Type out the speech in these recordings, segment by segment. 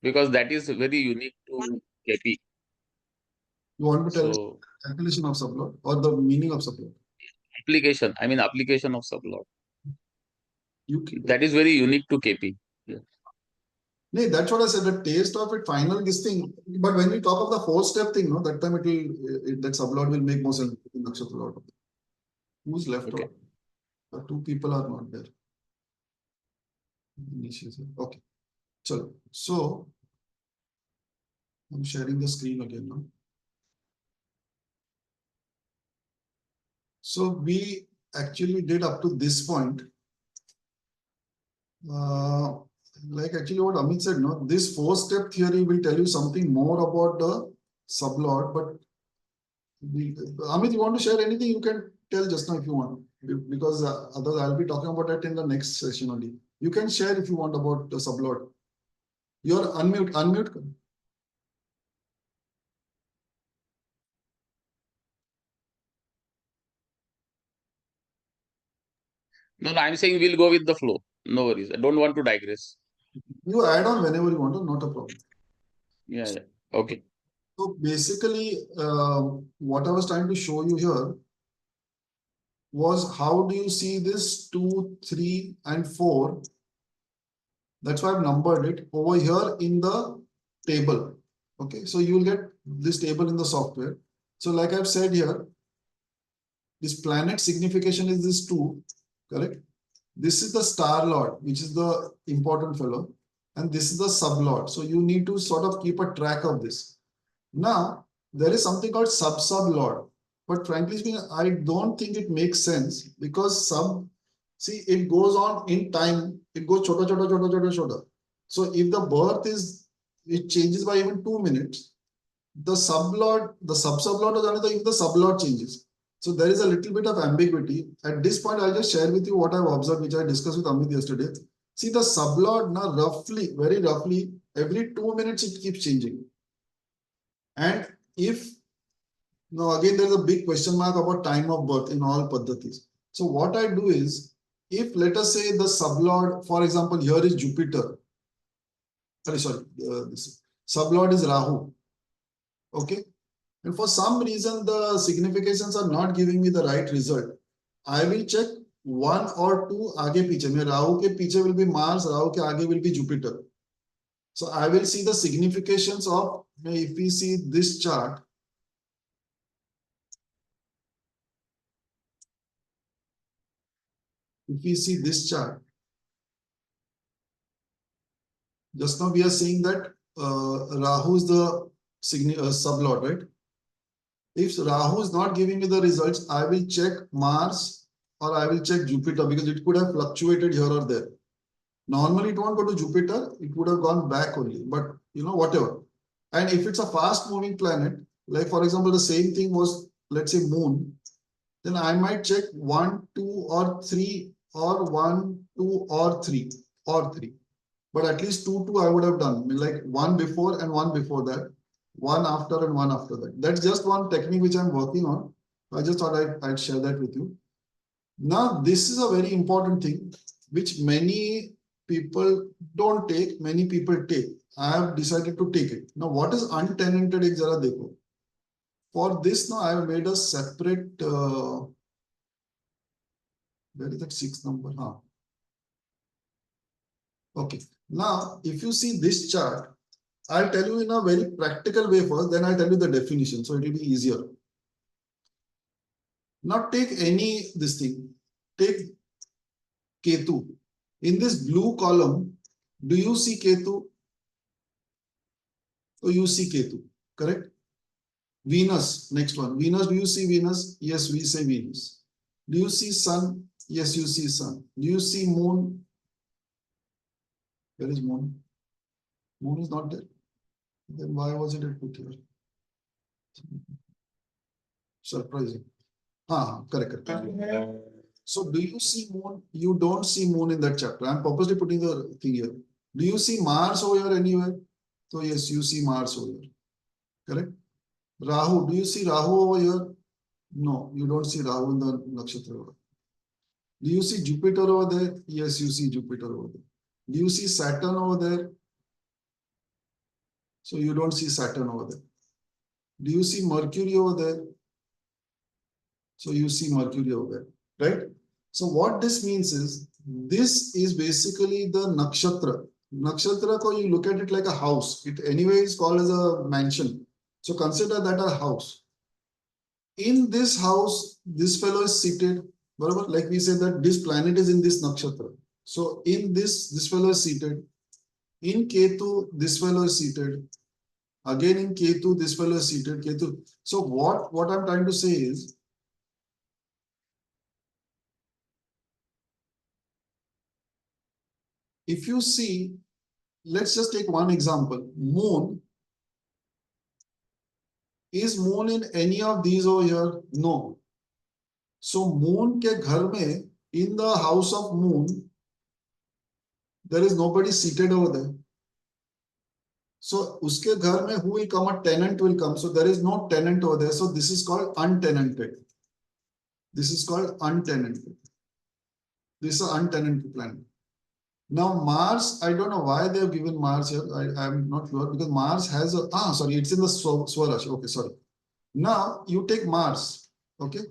because that is very unique to KP. You want to tell So calculation of sublot or the meaning of sublot? application of sublot. You can, That is very unique to KP. Yeah. no, that's what I said. The taste of it, final this thing. But when we talk of the 4-step thing, no, that time that sublot will make more sense in Nakshatra Lord. Who's left Okay. out? The 2 people are not there. Okay. So I'm sharing the screen again now. So we actually did up to this point. Like actually what Amit said, no, this 4-step theory will tell you something more about the sublot, but Amit, you want to share anything? You can tell just now if you want, because otherwise I'll be talking about it in the next session only. You can share if you want about the sublot. You're unmute. No, I'm saying we'll go with the flow. No worries. I don't want to digress. You add on whenever you want to, not a problem. Yeah. Okay. So basically, what I was trying to show you here was how do you see this 2, 3, and 4? That's why I've numbered it over here in the table. Okay, so you will get this table in the software. So like I've said here, this planet signification is this 2, correct? This is the star lord, which is the important fellow, and this is the sublord. So you need to sort of keep a track of this. Now, there is something called sub-sublord, but frankly speaking, I don't think it makes sense because see, it goes on in time. It goes chota. So if the birth it changes by even 2 minutes, the sub-sublord is another if the sublord changes. So there is a little bit of ambiguity. At this point, I'll just share with you what I've observed, which I discussed with Amit yesterday. See, the sublord now very roughly, every 2 minutes it keeps changing. And if now again there's a big question mark about time of birth in all paddhatis. So what I do is, if let us say the sublord, for example, here is Jupiter. This sublord is Rahu. Okay. And for some reason, the significations are not giving me the right result. I will check 1 or 2 aage piche. Rahu ke piche will be Mars, Rahu ke aage will be Jupiter. So I will see the significations of, if we see this chart, just now we are saying that Rahu is the sublord, right? If Rahu is not giving me the results, I will check Mars or I will check Jupiter because it could have fluctuated here or there. Normally, it won't go to Jupiter. It would have gone back only, but whatever. And if it's a fast moving planet, like for example, the same thing was, let's say Moon, then I might check 1, 2, or 3 or 1, 2, or 3 or 3. But at least 2 I would have done, like 1 before and 1 before that, 1 after and 1 after that. That's just one technique which I'm working on. I just thought I'd share that with you. Now, this is a very important thing which many people don't take, many people take. I have decided to take it. Now, what is untenanted? Jara dekho. For this, now I have made a separate. Where is that 6th number? Okay. Now, if you see this chart, I'll tell you in a very practical way first, then I'll tell you the definition, so it will be easier. Now take this thing. Take Ketu. In this blue column, do you see Ketu? So you see Ketu, correct? Venus, next one. Venus, do you see Venus? Yes, we say Venus. Do you see Sun? Yes, you see Sun. Do you see Moon? Where is Moon? Moon is not there. Then why was it put here? Surprising. Correct. So do you see Moon? You don't see Moon in that chapter. I'm purposely putting the thing here. Do you see Mars over here anywhere? So yes, you see Mars over here. Correct? Rahu, do you see Rahu over here? No, you don't see Rahu in the nakshatra. Do you see Jupiter over there? Yes, you see Jupiter over there. Do you see Saturn over there? So you don't see Saturn over there. Do you see Mercury over there? So you see Mercury over there, right? So what this means is, this is basically the nakshatra. Nakshatra, ko you look at it like a house. It anyway is called as a mansion. So consider that a house. In this house, this fellow is seated. Barabar? Like we said that this planet is in this nakshatra. So in this fellow is seated. In Ketu, this fellow is seated. Again in Ketu, this fellow is seated. Ketu. So what I'm trying to say is, if you see, let's just take one example. Moon. Is moon in any of these over here? No. So moon ke ghar mein, in the house of moon, there is nobody seated over there. So uske ghar mein who will come? A tenant will come. So there is no tenant over there. So this is called untenanted. This is called untenanted. This is an untenanted planet. Now Mars, I don't know why they have given Mars here. I'm not sure, because Mars has a, sorry, it's in the Swaraj. Okay, sorry. Now you take Mars, okay?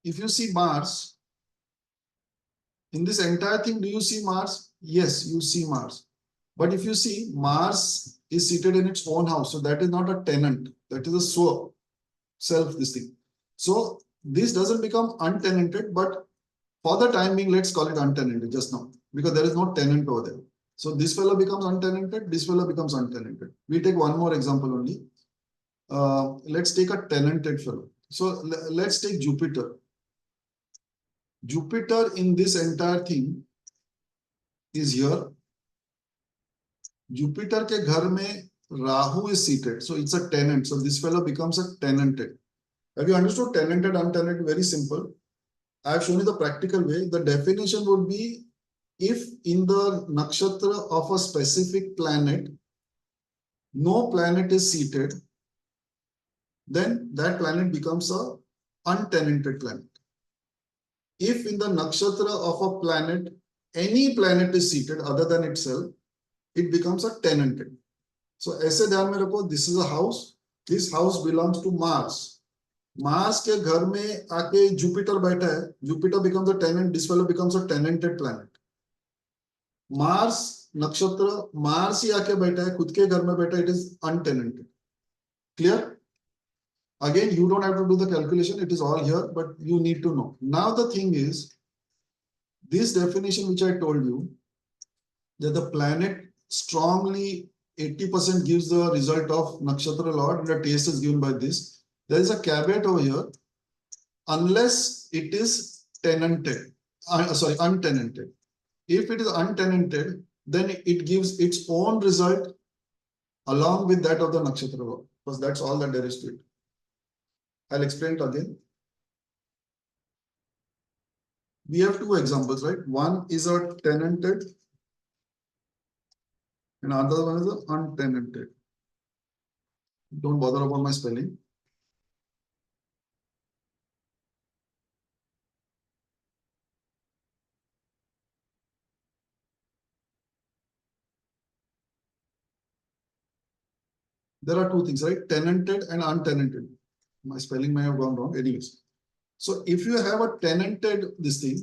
If you see Mars, in this entire thing, do you see Mars? Yes, you see Mars. But if you see, Mars is seated in its own house. So that is not a tenant. That is a self, this thing. So this doesn't become untenanted, but for the time being, let's call it untenanted just now, because there is no tenant over there. So this fellow becomes untenanted, this fellow becomes untenanted. We take one more example only. Let's take a tenanted fellow. So let's take Jupiter. Jupiter in this entire thing is here. Jupiter ke ghar mein Rahu is seated. So it's a tenant. So this fellow becomes a tenanted. Have you understood tenanted, untenanted? Very simple. I have shown you the practical way. The definition would be, if in the nakshatra of a specific planet, no planet is seated, then that planet becomes a untenanted planet. If in the nakshatra of a planet, any planet is seated other than itself, it becomes a tenanted. So aise dhyan mein rakho, this is a house. This house belongs to Mars. Mars के घर में आके Jupiter बैठा है. Jupiter becomes a tenant. This fellow becomes a tenanted planet. Mars नक्षत्र Mars ही आके बैठा है, खुद के घर में बैठा है. It is untenanted. Clear? Again, you don't have to do the calculation. It is all here, but you need to know. Now the thing is, this definition which I told you, that the planet strongly 80% gives the result of nakshatra lord, and the taste is given by this. There is a caveat over here, unless it is tenanted, untenanted. If it is untenanted, then it gives its own result along with that of the nakshatra lord, because that's all that there is to it. I'll explain it again. We have two examples, right? One is a tenanted, and another one is an untenanted. Don't bother about my spelling. There are two things, right? Tenanted and untenanted. My spelling may have gone wrong. Anyways. So if you have a tenanted this thing,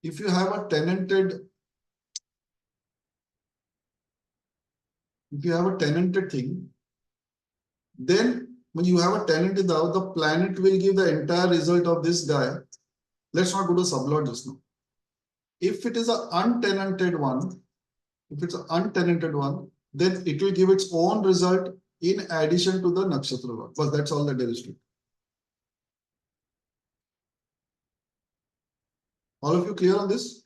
if you have a tenanted thing, then when you have a tenant in the house, the planet will give the entire result of this guy. Let's not go to sublord just now. If it is an untenanted one, then it will give its own result in addition to the nakshatra lord, because that's all that there is to it. All of you clear on this?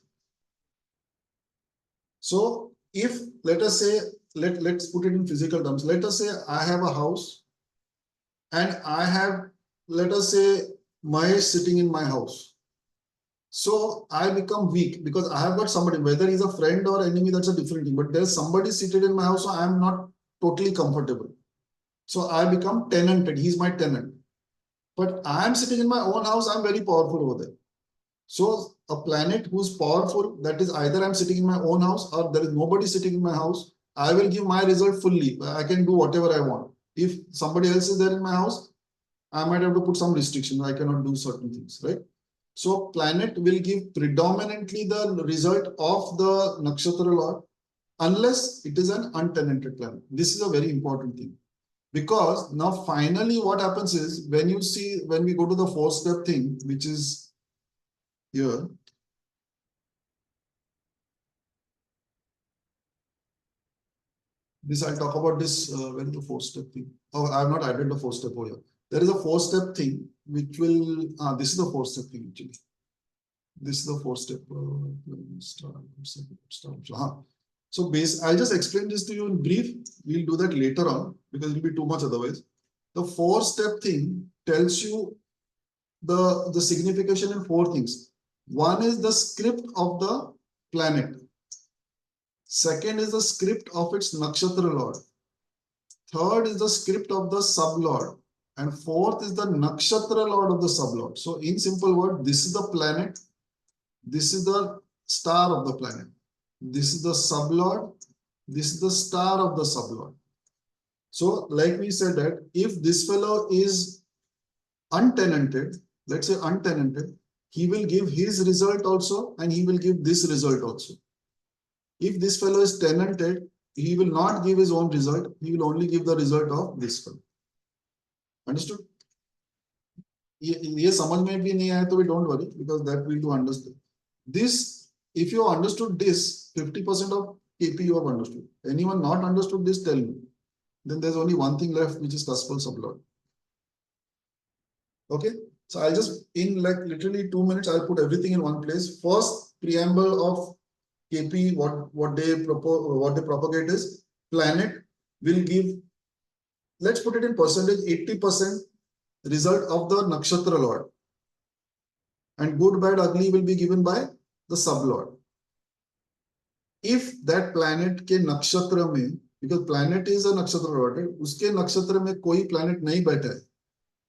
So if, let us say, let's put it in physical terms. Let us say I have a house and I have, let us say, Mahesh sitting in my house. So I become weak because I have got somebody, whether he's a friend or enemy, that's a different thing. But there's somebody seated in my house, so I'm not totally comfortable. So I become tenanted. He's my tenant. But I'm sitting in my own house. I'm very powerful over there. So a planet who's powerful, that is either I'm sitting in my own house or there is nobody sitting in my house, I will give my result fully. I can do whatever I want. If somebody else is there in my house, I might have to put some restriction. I cannot do certain things, right? So planet will give predominantly the result of the nakshatra lord unless it is an untenanted planet. This is a very important thing. Because now finally what happens is when you see, when we go to the 4-step thing, which is here. This I'll talk about this when the 4-step thing. Oh, I have not added the 4-step over here. There is a 4-step thing which will, this is the 4-step thing actually. This is the 4-step. So I'll just explain this to you in brief. We'll do that later on because it will be too much otherwise. The 4-step thing tells you the signification in 4 things. One is the script of the planet. Second is the script of its nakshatra lord. Third is the script of the sublord. And fourth is the nakshatra lord of the sublord. So in simple word, this is the planet. This is the star of the planet. This is the sublord. This is the star of the sublord. So like we said that if this fellow is untenanted, let's say untenanted, he will give his result also and he will give this result also. If this fellow is tenanted, he will not give his own result. He will only give the result of this fellow. Understood? ये समझ में भी नहीं आया तो don't worry because that we do understand. This, if you understood this, 50% of KP you have understood. Anyone not understood this, tell me. Then there's only one thing left, which is Cuspal sublord. Okay, so I'll just in like literally 2 minutes, I'll put everything in one place. First preamble of KP, what they propose, what they propagate is planet will give, let's put it in percentage, 80% result of the nakshatra lord, and good, bad, ugly will be given by the sublord. If that planet के nakshatra में, because planet is a nakshatra lord, उसके nakshatra में कोई planet नहीं बैठा है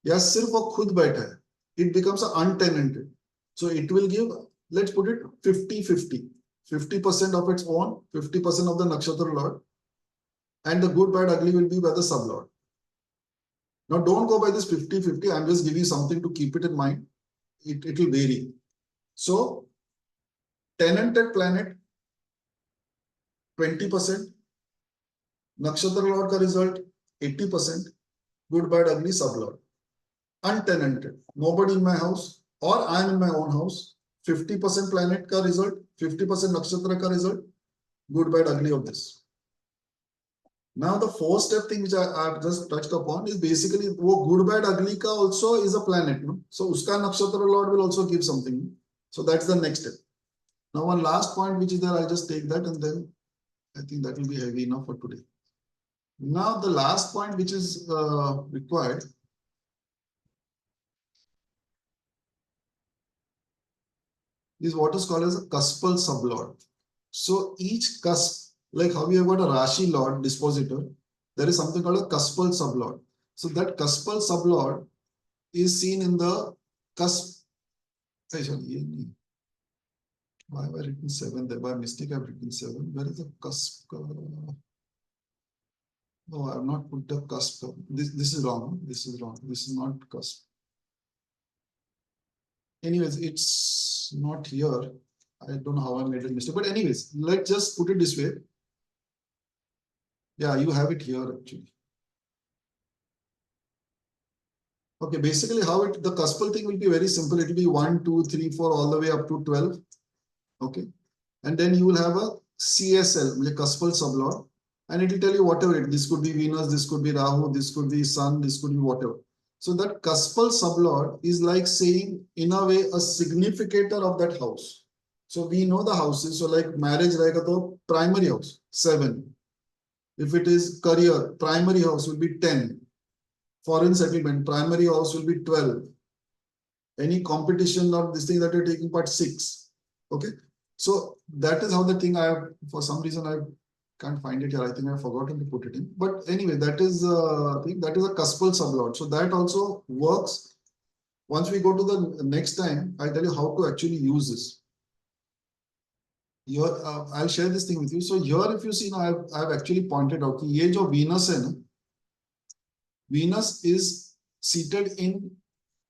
या सिर्फ वो खुद बैठा है, it becomes a untenanted. So it will give, let's put it 50-50. 50% of its own, 50% of the nakshatra lord, and the good, bad, ugly will be by the sublord. Now don't go by this 50-50. I'm just giving you something to keep it in mind. It will vary. So tenanted planet 20%, nakshatra lord ka result 80%, good, bad, ugly, sublord. Untenanted, nobody in my house or I'm in my own house, 50% planet ka result, 50% nakshatra ka result, good, bad, ugly of this. Now the 4-step thing which I've just touched upon is basically wo good, bad, ugly ka also is a planet. No? So uska nakshatra lord will also give something. So that's the next step. Now one last point which is there, I'll just take that and then I think that will be heavy enough for today. Now the last point which is required is what is called as a cuspal sublord. So each cusp, like how we have got a Rashi lord dispositor, there is something called a cuspal sublord. So that cuspal sublord is seen in the cusp. Why have I written 7 there? By mistake I've written 7. Where is the cusp? No, I have not put the cusp. This is wrong. This is wrong. This is not cusp. Anyways, it's not here. I don't know how I made a mistake. But anyways, let's just put it this way. Yeah, you have it here actually. Okay, basically how the cuspal thing will be very simple. It will be 1, 2, 3, 4 all the way up to 12. Okay. And then you will have a CSL, the cuspal sublord, and it will tell you whatever it. This could be Venus, this could be Rahu, this could be Sun, this could be whatever. So that cuspal sublord is like saying, in a way, a significator of that house. So we know the houses. So like marriage, primary house, 7. If it is career, primary house will be 10. Foreign settlement, primary house will be 12. Any competition or this thing that you're taking part, 6. Okay. So that is how the thing I have, for some reason I can't find it here. I think I've forgotten to put it in. But anyway, that is a thing, that is a cuspal sublord. So that also works. Once we go to the next time, I'll tell you how to actually use this. here I'll share this thing with you. So here, if you see now, I've actually pointed out कि ये जो Venus है ना, Venus is seated in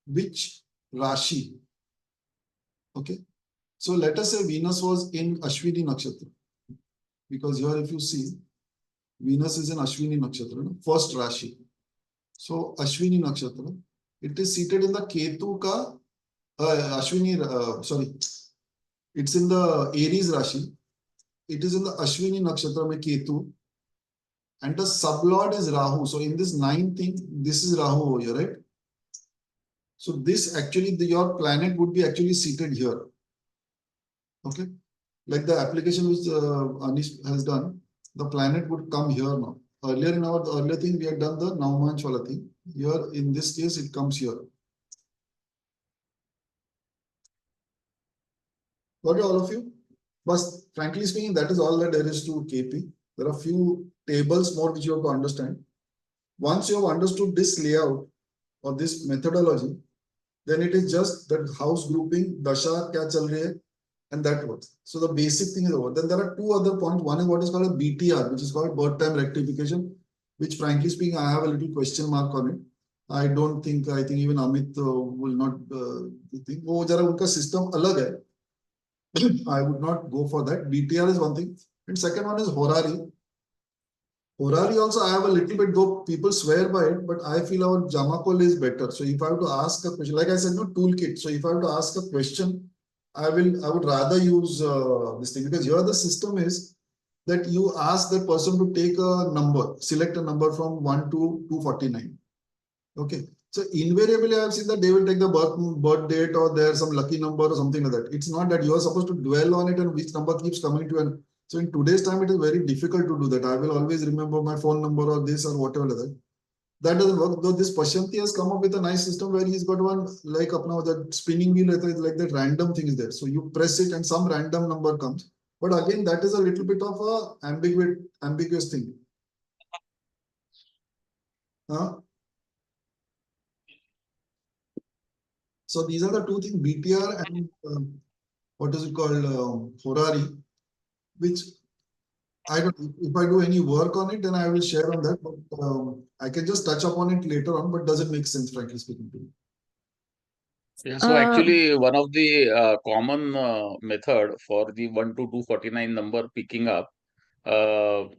which Rashi? Okay, so let us say Venus was in Ashwini Nakshatra, because here if you see, Venus is in Ashwini Nakshatra, no? First Rashi. So Ashwini Nakshatra, it is seated in the Ketu ka Ashwini, sorry, it's in the Aries Rashi. It is in the Ashwini Nakshatra mein Ketu, and the sublord is Rahu. So in this 9th thing, this is Rahu over here, right? So this actually, your planet would be actually seated here. Okay, like the application which Anish has done, the planet would come here now. Earlier in our earlier thing, we had done the Naumanch wala thing. Here, in this case, it comes here. Got it, all of you? But frankly speaking, that is all that there is to KP. There are few tables more which you have to understand. Once you have understood this layout or this methodology, then it is just that house grouping, dasha kya chal rahi hai, and that works. So the basic thing is over. Then there are two other points. One is what is called a BTR, which is called birth time rectification, which frankly speaking, I have a little question mark on it. I think even Amit will not think. वो जरा उनका system अलग है. I would not go for that. BTR is one thing. And second one is Horary. Horary also I have a little bit, though people swear by it, but I feel our Jamakol is better. So if I have to ask a question, like I said, no toolkit. So if I have to ask a question, I would rather use this thing, because here the system is that you ask the person to take a number, select a number from 1 to 249. Okay. So invariably, I have seen that they will take the birth date or there's some lucky number or something like that. It's not that you are supposed to dwell on it and which number keeps coming to you. And so in today's time, it is very difficult to do that. I will always remember my phone number or this or whatever like that. That doesn't work. Though this Pashyanti has come up with a nice system where he's got one like apna that spinning wheel, like that random thing is there. So you press it and some random number comes. But again, that is a little bit of a ambiguous thing. Huh? So these are the two things, BTR and what is it called, Horary, which I don't, if I do any work on it, then I will share on that, but I can just touch upon it later on, but does it make sense, frankly speaking to you? Yeah, so actually, one of the common method for the 1 to 249 number picking up,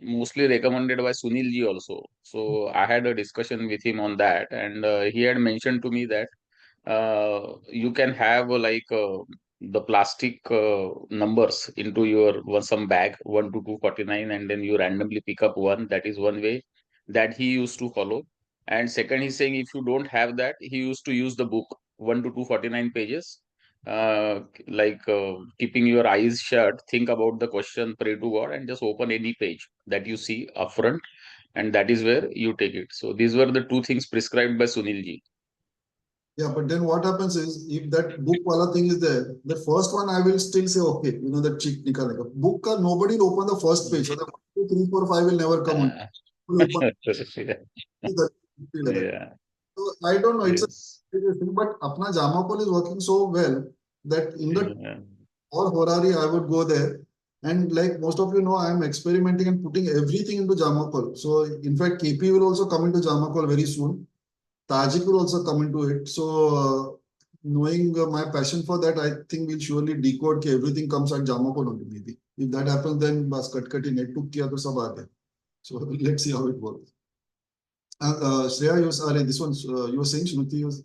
mostly recommended by Sunil ji also. So I had a discussion with him on that, and he had mentioned to me that you can have the plastic numbers into your some bag 1 to 249, and then you randomly pick up one. That is one way that he used to follow. And second, he's saying if you don't have that, he used to use the book 1 to 249 pages, keeping your eyes shut, think about the question, pray to God, and just open any page that you see upfront, and that is where you take it. So these were the two things prescribed by Sunil ji. Yeah, but then what happens is, if that book wala thing is there, the first one I will still say, okay, you know, that cheek nikalega. Book ka nobody will open the first page. So the 1, 2, 3, 4, 5 will never come on. Will open Yeah. So I don't know, it's a Yes. thing, but apna Jamakol is working so well that in the Yeah. or Horary, I would go there. And like most of you know, I am experimenting and putting everything into Jamakol. So in fact, KP will also come into Jamakol very soon. Tajik will also come into it. So knowing my passion for that, I think we'll surely decode that everything comes at Jamakol only maybe. If that happens, then bas cut net took kiya to sab aa gaya. So let's see how it works. Shreya, this one, you were saying, Shruti, you was...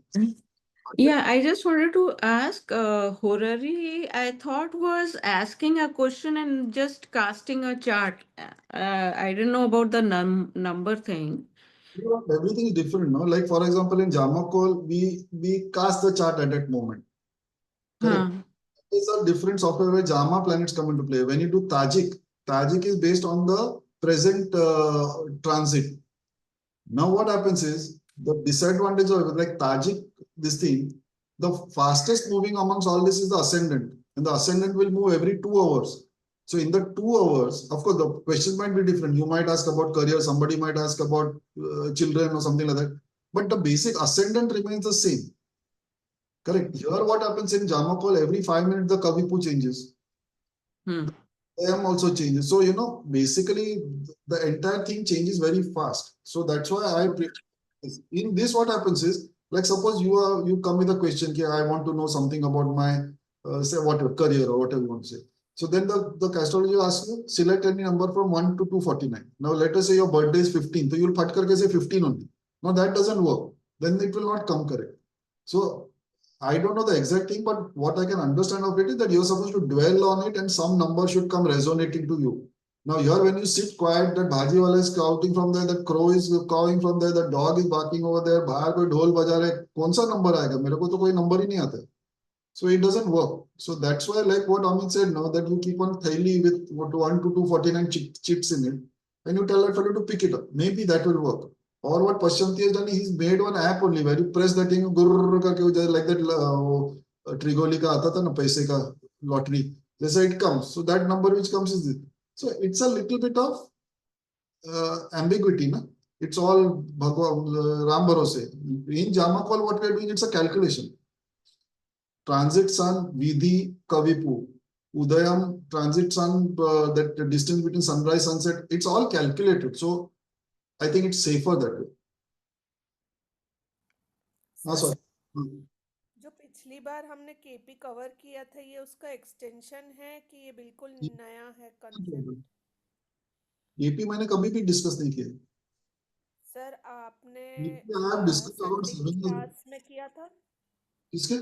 Yeah, I just wanted to ask, Horary, I thought was asking a question and just casting a chart. I didn't know about the number thing. Everything is different, no? Like for example, in Jamakol, we cast the chart at that moment. Correct. There's a different software where Jama planets come into play. When you do Tajik is based on the present transit. Now what happens is, the disadvantage of like Tajik, this thing, the fastest moving amongst all this is the ascendant, and the ascendant will move every 2 hours. So in the 2 hours, of course, the questions might be different. You might ask about career, somebody might ask about children or something like that. But the basic ascendant remains the same. Correct. Here, what happens in Jamakol, every 5 minutes, the Kavipu changes. Hmm. AM also changes. So, basically the entire thing changes very fast. So that's why I prefer this. In this, what happens is, like suppose you come with a question, okay, I want to know something about my say whatever career or whatever you want to say. So then the astrologer asks you, select any number from 1 to 249. Now let us say your birthday is 15. So you'll phat karke say 15 only. Now that doesn't work. Then it will not come correct. So I don't know the exact thing, but what I can understand of it is that you're supposed to dwell on it and some number should come resonating to you. Now here when you sit quiet, that bhaji wala is shouting from there, that crow is cawing from there, the dog is barking over there, bahar koi dhol baja raha hai, kaun sa number aayega? Mere ko to koi number hi nahi aata. So it doesn't work. So that's why, like what Amit said, now that you keep on thali with 1 to 249 chips in it, and you tell that fellow to pick it up. Maybe that will work. Or what Pashyanti has done, he's made one app only where you press that thing, gurr karke like that Trigoli ka aata tha na paise ka lottery. That's how it comes. So that number which comes is this. So it's a little bit of ambiguity, na? It's all Ram Bharose. In Jamakol, what we are doing, it's a calculation. Transit sun, Vidhi, Kavipu. Udayam, transit sun, that distance between sunrise, sunset, it's all calculated. So I think it's safer that way. हाँ sir, sorry. जो पिछली बार हमने KP cover किया था, ये उसका extension है कि ये बिल्कुल नया है कंसेप्ट? केपी मैंने कभी भी डिस्कस नहीं किया. सर आपने I have discussed about Sunday की 7 years. क्लास में किया था, किसके?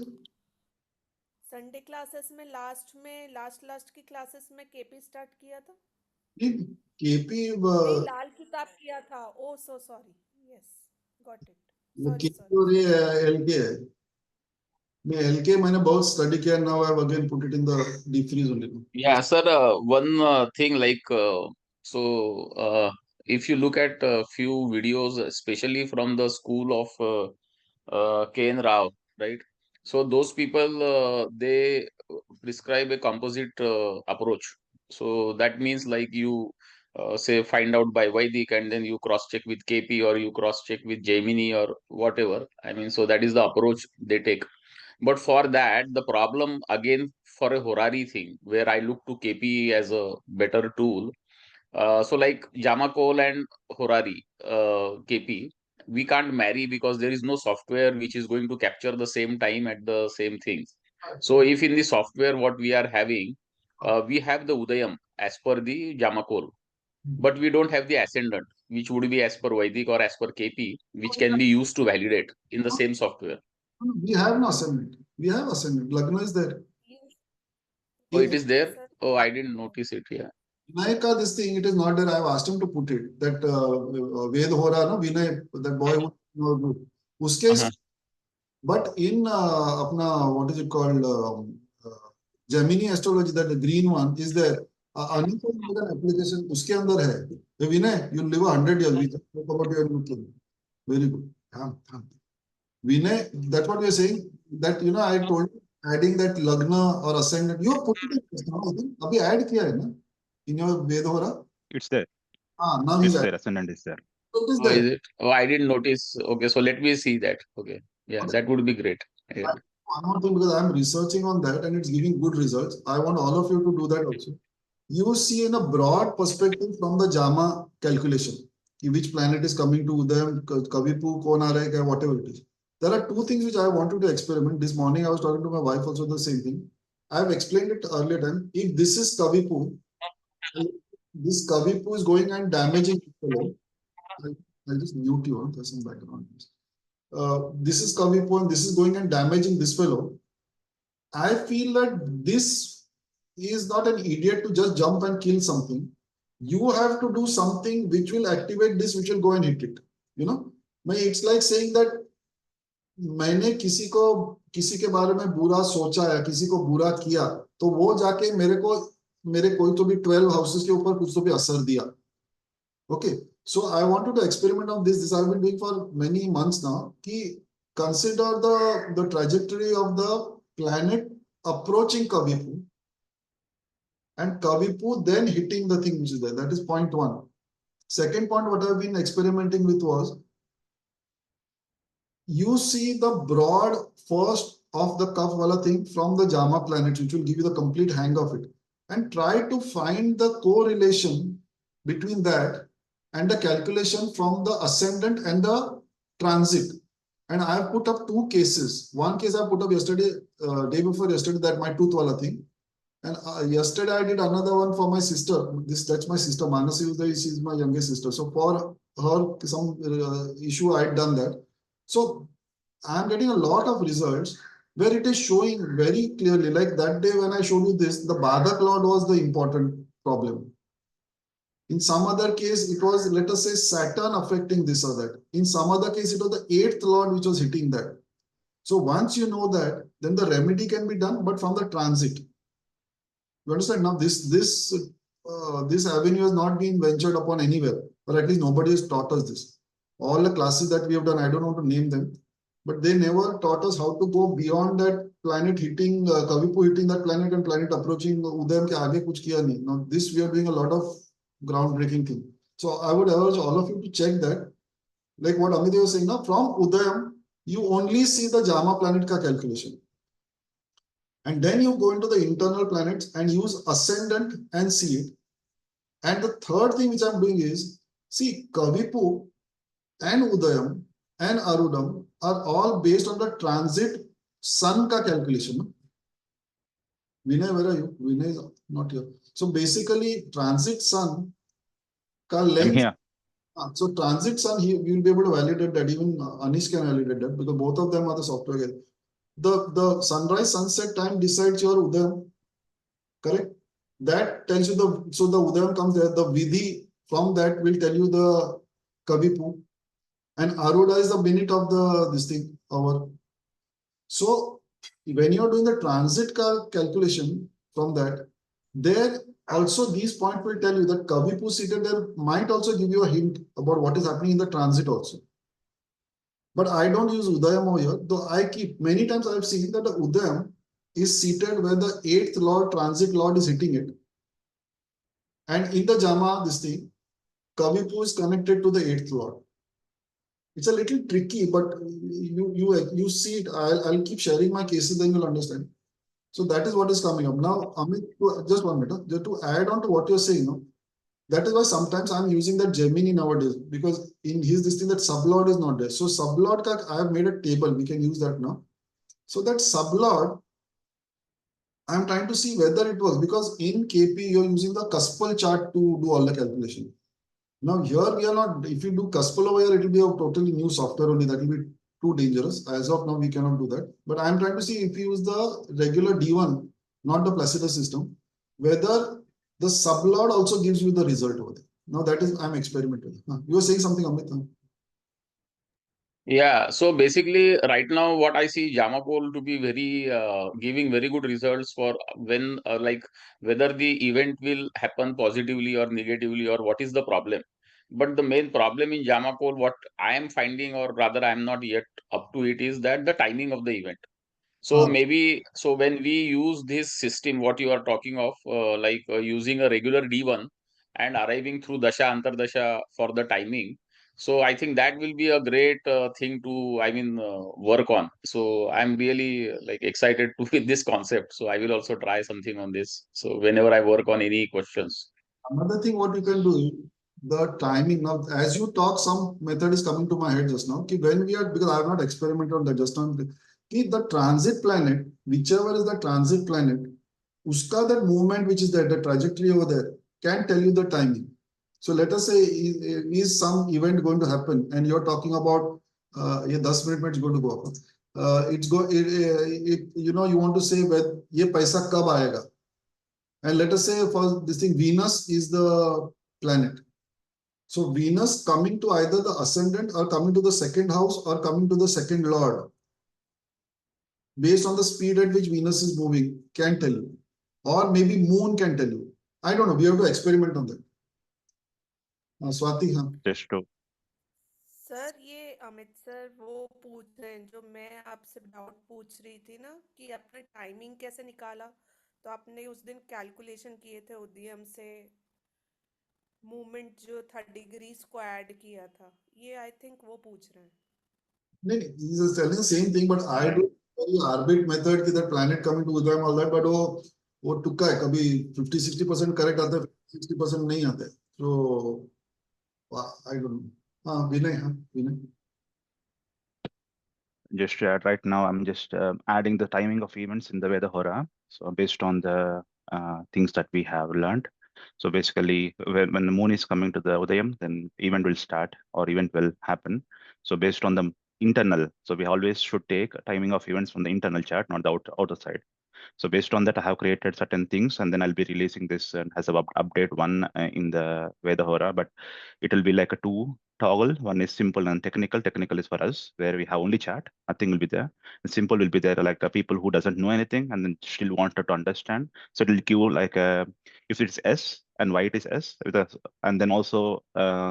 संडे क्लासेस में लास्ट की क्लासेस में केपी स्टार्ट किया था. केपी नहीं, लाल किताब किया था. Oh so sorry. Yes, got it. Sorry KP और ये एलके है. मैं एलके मैंने बहुत स्टडी किया. Now I have again put it in the deep freeze only. Yeah, sir. One thing like if you look at a few videos, especially from the school of K.N. Rao, right? So those people they prescribe a composite approach. So that means like you say find out by Vedic and then you cross check with KP or you cross check with Gemini or whatever. I mean, so that is the approach they take. But for that, the problem again for a Horari thing, where I look to KP as a better tool. So like Jamakol and Horari, KP, we can't marry because there is no software which is going to capture the same time at the same things. So if in the software what we are having, we have the Udayam as per the Jamakol, but we don't have the ascendant, which would be as per Vedic or as per KP, which can be used to validate in the same software. We have no ascendant. We have ascendant. Lagna is there. Oh, it is there? Sir. Oh, I didn't notice it. Yeah. Vinayaka, this thing, it is not there. I have asked him to put it. That Ved Hora, no, Vinay, that boy, uske is, but in apna, what is it called? Gemini astrology, that the green one is there. Anita made an application, uske andar hai. Hey, Vinay, you'll live 100 years. We talk about your new thing. Very good. Vinay, that's what we are saying. That, I told you, adding that Lagna or ascendant, you have put it in this now, I think. Abhi add kiya hai, na? In your Vedhora? It's there. Now It's he's there. Ascendant is there. So it is Oh, there. is it? Oh, I didn't notice. Okay, so let me see that. Okay. Yeah, Okay. that would be great. Yeah. One more thing, because I'm researching on that and it's giving good results. I want all of you to do that also. You see in a broad perspective from the JAMA calculation, which planet is coming to them, Kavipu, Kon aa raha hai, whatever it is. There are two things which I wanted to experiment. This morning I was talking to my wife also the same thing. I have explained it earlier time. If this is Kavipu, this Kavipu is going and damaging people. I'll just mute you. There's some background. This is Kavipu and this is going and damaging this fellow. I feel that this is not an idiot to just jump and kill something. You have to do something which will activate this, which will go and hit it. It's like saying that मैंने किसी के बारे में बुरा सोचा या किसी को बुरा किया तो वो जाके मेरे कोई तो भी 12 हाउसेस के ऊपर कुछ तो भी असर दिया. Okay, so I wanted to experiment on this. This I've been doing for many months now. Consider the trajectory of the planet approaching Kavipu and Kavipu then hitting the thing which is there. That is point one. Second point, what I've been experimenting with was, you see the broad first of the cuff wala thing from the JAMA planet, which will give you the complete hang of it. and try to find the correlation between that and the calculation from the ascendant and the transit. And I have put up two cases. One case I put up yesterday, day before yesterday, that my tooth wala thing. And yesterday I did another one for my sister. That's my sister Manasi. She's my youngest sister. So for her some issue, I had done that. So I'm getting a lot of results where it is showing very clearly. Like that day when I showed you this, the Badak Lord was the important problem. In some other case, it was, let us say, Saturn affecting this or that. In some other case, it was the 8th Lord which was hitting that. So once you know that, then the remedy can be done, but from the transit. You understand? Now this avenue has not been ventured upon anywhere, or at least nobody has taught us this. All the classes that we have done, I don't want to name them, but they never taught us how to go beyond that planet hitting, Kavipu hitting that planet and planet approaching Udayam ke aage kuch kiya nahi. Now this we are doing a lot of groundbreaking thing. So I would urge all of you to check that. Like what Amit was saying now, from Udayam, you only see the JAMA planet ka calculation. And then you go into the internal planets and use ascendant and see it. And the third thing which I'm doing is, see, Kavipu and Udayam and Arudam are all based on the transit sun ka calculation. Vinay, where are you? Vinay is not here. So basically, transit sun ka length. here. So transit sun, we will be able to validate that. Even Anish can validate that because both of them are the software. The sunrise sunset time decides your Udayam, correct? That tells you so the Udayam comes there. The Vidhi from that will tell you the Kavipu, and Aruda is the minute of this thing hour. So when you are doing the transit calculation from that, there also these points will tell you that Kavipu seated there might also give you a hint about what is happening in the transit also. But I don't use Udayam over here, though I keep many times I have seen that the Udayam is seated where the 8th Lord, transit Lord is hitting it. And in the Jama, this thing, Kavipu is connected to the 8th Lord. It's a little tricky, but you see it. I'll keep sharing my cases, then you'll understand. So that is what is coming up. Now, Amit, just 1 minute, just to add on to what you're saying, no? That is why sometimes I'm using that Gemini nowadays, because in his this thing that sublord is not there. So sublord, I have made a table. We can use that now. So that sublord, I'm trying to see whether it works, because in KP you're using the Cuspal chart to do all the calculation. Now here we are not. If you do Cuspal over here, it will be a totally new software only. That will be too dangerous. As of now, we cannot do that. But I'm trying to see if you use the regular D1, not the Placidus system, whether the sublord also gives you the result over there. Now that is, I'm experimenting. You were saying something, Amit? Yeah, so basically, right now, what I see JAMA poll to be very giving very good results for when like whether the event will happen positively or negatively, or what is the problem. But the main problem in JAMA poll, what I am finding, or rather I am not yet up to it, is that the timing of the event. So maybe, so when we use this system, what you are talking of, using a regular D1 and arriving through Dasha, Antardasha for the timing. So I think that will be a great thing to, work on. So I'm really like excited to with this concept. So I will also try something on this. So whenever I work on any questions. Another thing what you can do, the timing. Now, as you talk, some method is coming to my head just now. When we are, because I have not experimented on that just now. The transit planet, whichever is the transit planet, uska that movement which is there, the trajectory over there, can tell you the timing. So let us say, is some event going to happen, and you're talking about, 10 minute is going to go up. You want to say, when ye paisa kab aayega? And let us say for this thing, Venus is the planet. So Venus coming to either the ascendant or coming to the second house or coming to the second lord, based on the speed at which Venus is moving, can tell you. Or maybe moon can tell you. I don't know. We have to experiment on that. Swati, हाँ. Just to sir ये Amit sir वो पूछ रहे हैं जो मैं आपसे doubt पूछ रही थी ना कि आपने टाइमिंग कैसे निकाला, तो आपने उस दिन कैलकुलेशन किए थे उदयम से मूवमेंट जो था डिग्रीज को ऐड किया था, ये आई थिंक वो पूछ रहे हैं. No, he's just telling the same thing, but I do very arbit method that planet coming to Udayam all that, but वो तुक्का है, कभी 50-60% करेक्ट आता है, 60% नहीं आता है. So I don't know. हाँ विनय. Just to add, right now, I'm just adding the timing of events in the Veda Hora. So based on the things that we have learned. So basically, when the moon is coming to the Udayam, then event will start or event will happen. So based on the internal, so we always should take timing of events from the internal chart, not the outer side. So based on that, I have created certain things, and then I'll be releasing this as a update one in the Veda Hora, but it will be like a two toggle. One is simple and technical. Technical is for us, where we have only chat, nothing will be there. And simple will be there, like the people who doesn't know anything and then still wanted to understand. So it will give like if it's S and why it is S, and then also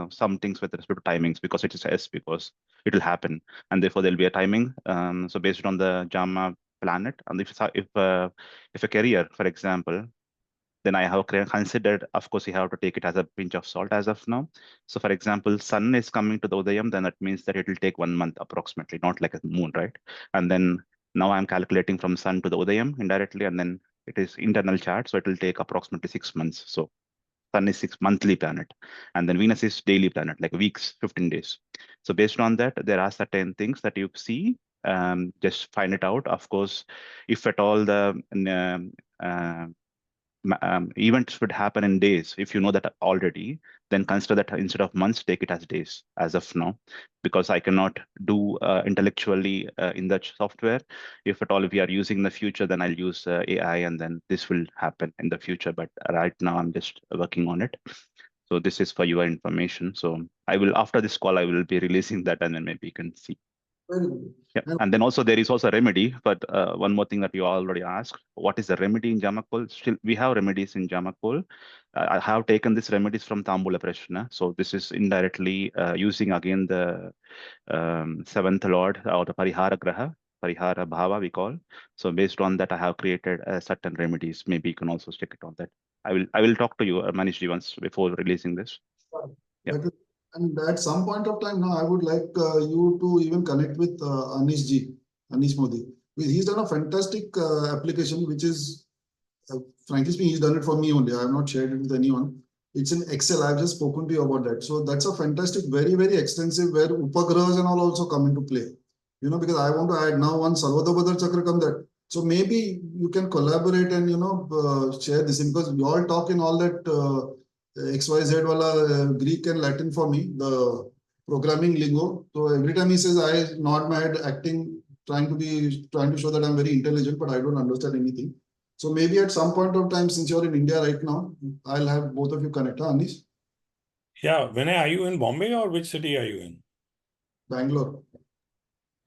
some things with respect to timings, because it is S, because it will happen, and therefore there'll be a timing. So based on the JAMA planet, and if a career, for example, then I have considered, of course, you have to take it as a pinch of salt as of now. So for example, sun is coming to the Udayam, then that means that it will take 1 month approximately, not like a moon, right? And then now I'm calculating from sun to the Udayam indirectly, and then it is internal chart, so it will take approximately 6 months. So sun is 6 monthly planet, and then Venus is daily planet, like weeks, 15 days. So based on that, there are certain things that you see. Just find it out. Of course, if at all the events would happen in days, if you know that already, then consider that instead of months, take it as days as of now, because I cannot do intellectually in that software. If at all we are using in the future, then I'll use AI, and then this will happen in the future. But right now I'm just working on it. So this is for your information. So I will, after this call, I will be releasing that, and then maybe you can see. Very good. Yeah, and then also there is also a remedy, but one more thing that you already asked, what is the remedy in Jamakol? Still, we have remedies in Jamakol. I have taken these remedies from Tambula Prashna. So this is indirectly using again the seventh lord, or the Parihara Graha, Parihara Bhava we call. So based on that, I have created certain remedies. Maybe you can also check it on that. I will talk to you, Manishji, once before releasing this. Yeah. And at some point of time now, I would like you to even connect with Anish Modi. He's done a fantastic application, which is, frankly speaking, he's done it for me only. I have not shared it with anyone. It's in Excel. I've just spoken to you about that. So that's a fantastic, very, very extensive, where Upagrahas and all also come into play. You know, because I want to add now one Sarvadabhadar Chakra come there. So maybe you can collaborate and, share this, because we all talk in all that XYZ wala Greek and Latin for me, the programming lingo. So every time he says, I nod my head, acting, trying to show that I'm very intelligent, but I don't understand anything. So maybe at some point of time, since you're in India right now, I'll have both of you connect. Anish? Yeah, Vinay, are you in Bombay or which city are you in? Bangalore.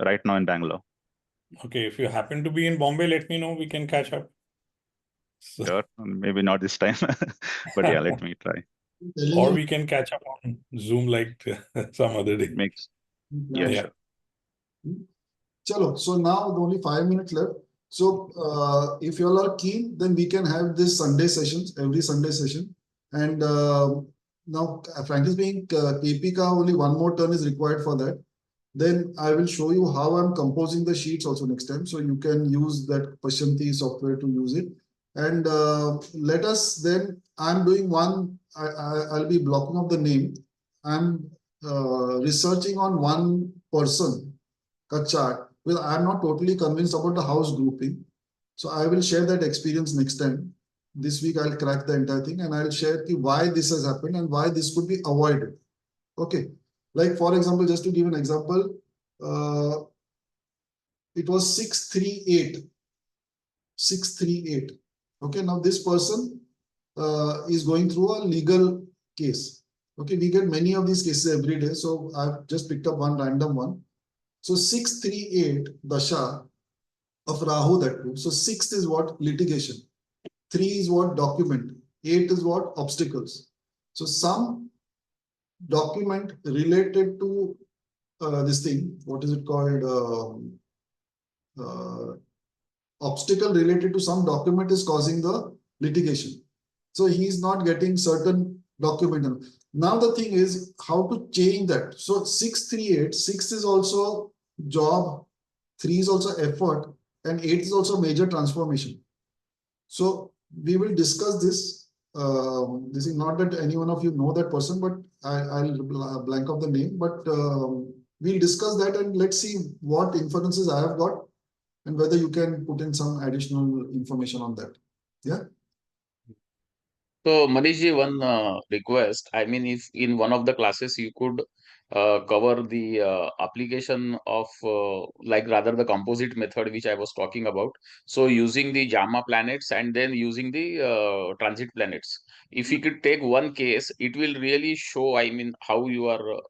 Right now in Bangalore. Okay, if you happen to be in Bombay, let me know, we can catch up. So, Sure, maybe not this time, but yeah, let me try. or we can catch up on Zoom like some other day. Makes, yeah, Yeah. sure. Chalo, so now only 5 minutes left. So if you all are keen, then we can have this Sunday sessions, every Sunday session. And now, frankly speaking, KP ka only one more turn is required for that. Then I will show you how I'm composing the sheets also next time. So you can use that Pashyanti software to use it. And let us then, I'm doing one, I'll be blocking up the name. I'm researching on one person ka chart. Well, I'm not totally convinced about the house grouping. So I will share that experience next time. This week I'll crack the entire thing, and I'll share why this has happened and why this could be avoided. Okay. Like for example, just to give an example, it was 638. 638. Okay, now this person is going through a legal case. Okay, we get many of these cases every day. So I've just picked up one random one. So 638 Dasha of Rahu, that too. So 6 is what? Litigation. 3 is what? Document. 8 is what? Obstacles. So some document related to this thing, what is it called? Obstacle related to some document is causing the litigation. So he's not getting certain document. Now the thing is how to change that. So 638, 6 is also job, 3 is also effort, and 8 is also major transformation. So we will discuss this. This is not that any one of you know that person, but I'll blank off the name. But we'll discuss that and let's see what inferences I have got and whether you can put in some additional information on that. Yeah. So, Manishji, one request. I mean, if in one of the classes you could cover the application of like rather the composite method which I was talking about. So, using the JAMA planets and then using the transit planets. If you could take one case, it will really show, I mean, how you are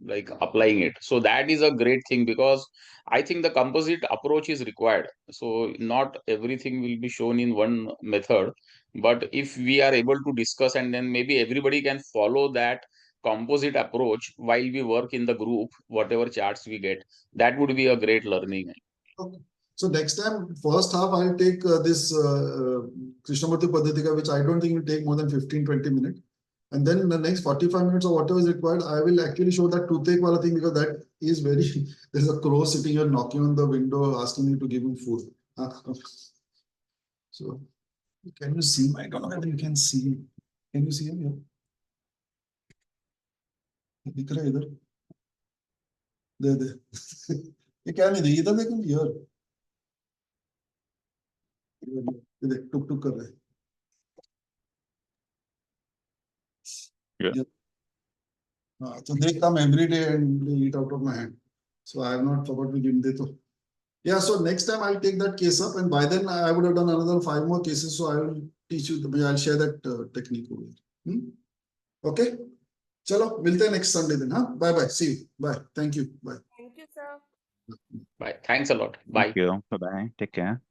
like applying it. So, that is a great thing because I think the composite approach is required. So, not everything will be shown in one method. But if we are able to discuss and then maybe everybody can follow that composite approach while we work in the group, whatever charts we get, that would be a great learning. Okay. So next time, first half, I'll take this Krishnamurti Paddhatika, which I don't think will take more than 15-20 minutes. And then the next 45 minutes or whatever is required, I will actually show that toothache wala thing because that is very, there's a crow sitting here knocking on the window asking me to give him food. So can you see him? I don't know whether you can see him. Can you see him here? दिख रहा है इधर दे ये क्या नहीं दे इधर देखो यार ये देख टुक टुक कर रहा है Yeah. So they come every day and they eat out of my hand. So I have not forgot to give them to. Yeah, so next time I'll take that case up, and by then I would have done another 5 more cases. So I will teach you. I'll share that technique over here. Okay. Chalo, milte hain next Sunday then. Huh? Bye bye. See you. Bye. Thank you. Bye. Thank you, sir. Bye. Thanks a lot. Bye. Thank you. Bye-bye. Take care.